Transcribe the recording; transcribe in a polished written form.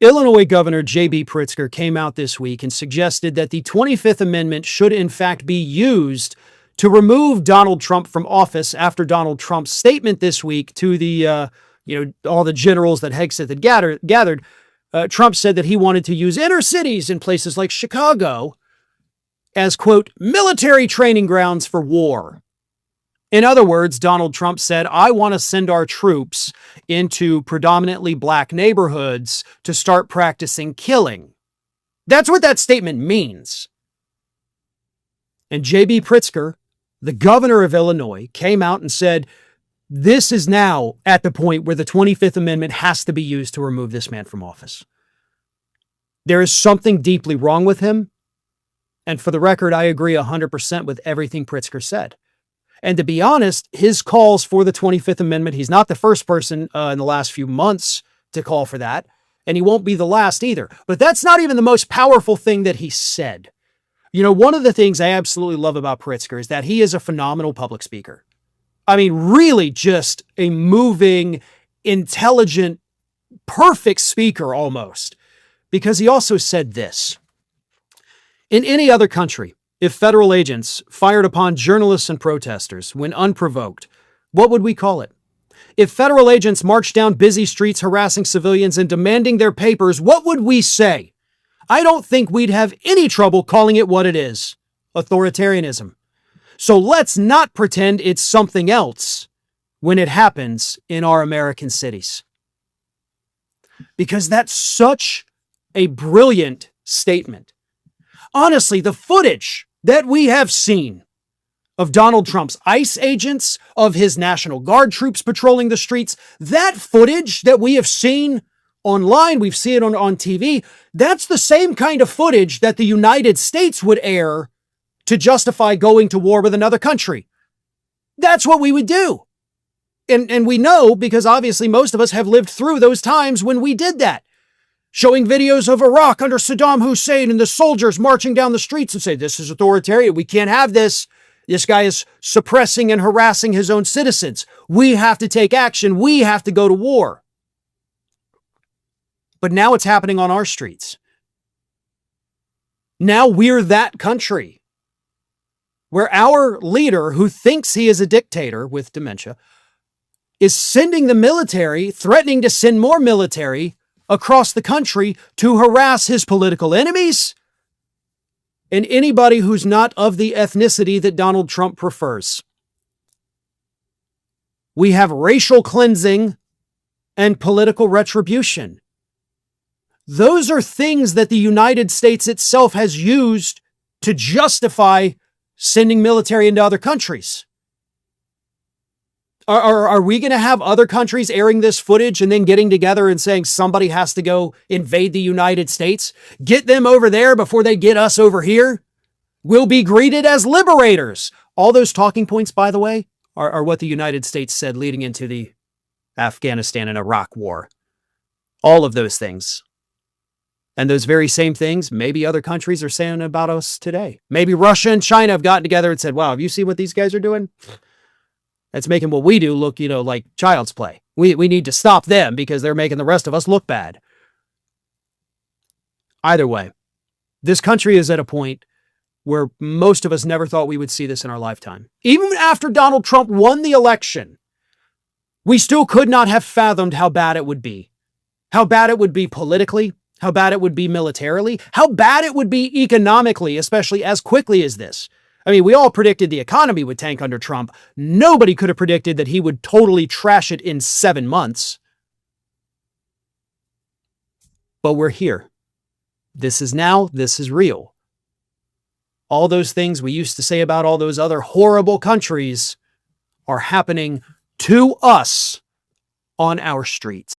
Illinois Governor JB Pritzker came out this week and suggested that the 25th Amendment should in fact be used to remove Donald Trump from office after Donald Trump's statement this week to the, all the generals that Hegseth had gathered. Trump said that he wanted to use inner cities in places like Chicago as, quote, military training grounds for war. In other words, Donald Trump said, I want to send our troops into predominantly black neighborhoods to start practicing killing. That's what that statement means. And JB Pritzker, the governor of Illinois, came out and said, this is now at the point where the 25th Amendment has to be used to remove this man from office. There is something deeply wrong with him. And for the record, I agree 100% with everything Pritzker said. And to be honest, his calls for the 25th Amendment, he's not the first person in the last few months to call for that, and he won't be the last either. But that's not even the most powerful thing that he said. You know, one of the things I absolutely love about Pritzker is that he is a phenomenal public speaker. I mean, really just a moving, intelligent, perfect speaker almost. Because he also said this. In any other country, if federal agents fired upon journalists and protesters when unprovoked, what would we call it? If federal agents marched down busy streets harassing civilians and demanding their papers, what would we say? I don't think we'd have any trouble calling it what it is, authoritarianism. So let's not pretend it's something else when it happens in our American cities. Because that's such a brilliant statement. Honestly, the footage that we have seen of Donald Trump's ICE agents, of his National Guard troops patrolling the streets, that footage that we have seen online, we've seen it on TV, that's the same kind of footage that the United States would air to justify going to war with another country. That's what we would do. And we know because obviously most of us have lived through those times when we did that. Showing videos of Iraq under Saddam Hussein and the soldiers marching down the streets and say, this is authoritarian. We can't have this. This guy is suppressing and harassing his own citizens. We have to take action. We have to go to war. But now it's happening on our streets. Now we're that country where our leader, who thinks he is a dictator with dementia, is sending the military, threatening to send more military across the country to harass his political enemies and anybody who's not of the ethnicity that Donald Trump prefers. We have racial cleansing and political retribution. Those are things that the United States itself has used to justify sending military into other countries. Are we going to have other countries airing this footage and then getting together and saying somebody has to go invade the United States? Get them over there before they get us over here? We'll be greeted as liberators. All those talking points, by the way, are what the United States said leading into the Afghanistan and Iraq war. All of those things. And those very same things, maybe other countries are saying about us today. Maybe Russia and China have gotten together and said, wow, have you seen what these guys are doing? That's making what we do look, like child's play. We need to stop them because they're making the rest of us look bad. Either way, this country is at a point where most of us never thought we would see this in our lifetime. Even after Donald Trump won the election, we still could not have fathomed how bad it would be. How bad it would be politically, how bad it would be militarily, how bad it would be economically, especially as quickly as this. I mean, we all predicted the economy would tank under Trump. Nobody could have predicted that he would totally trash it in 7 months. But we're here. This is now, this is real. All those things we used to say about all those other horrible countries are happening to us on our streets.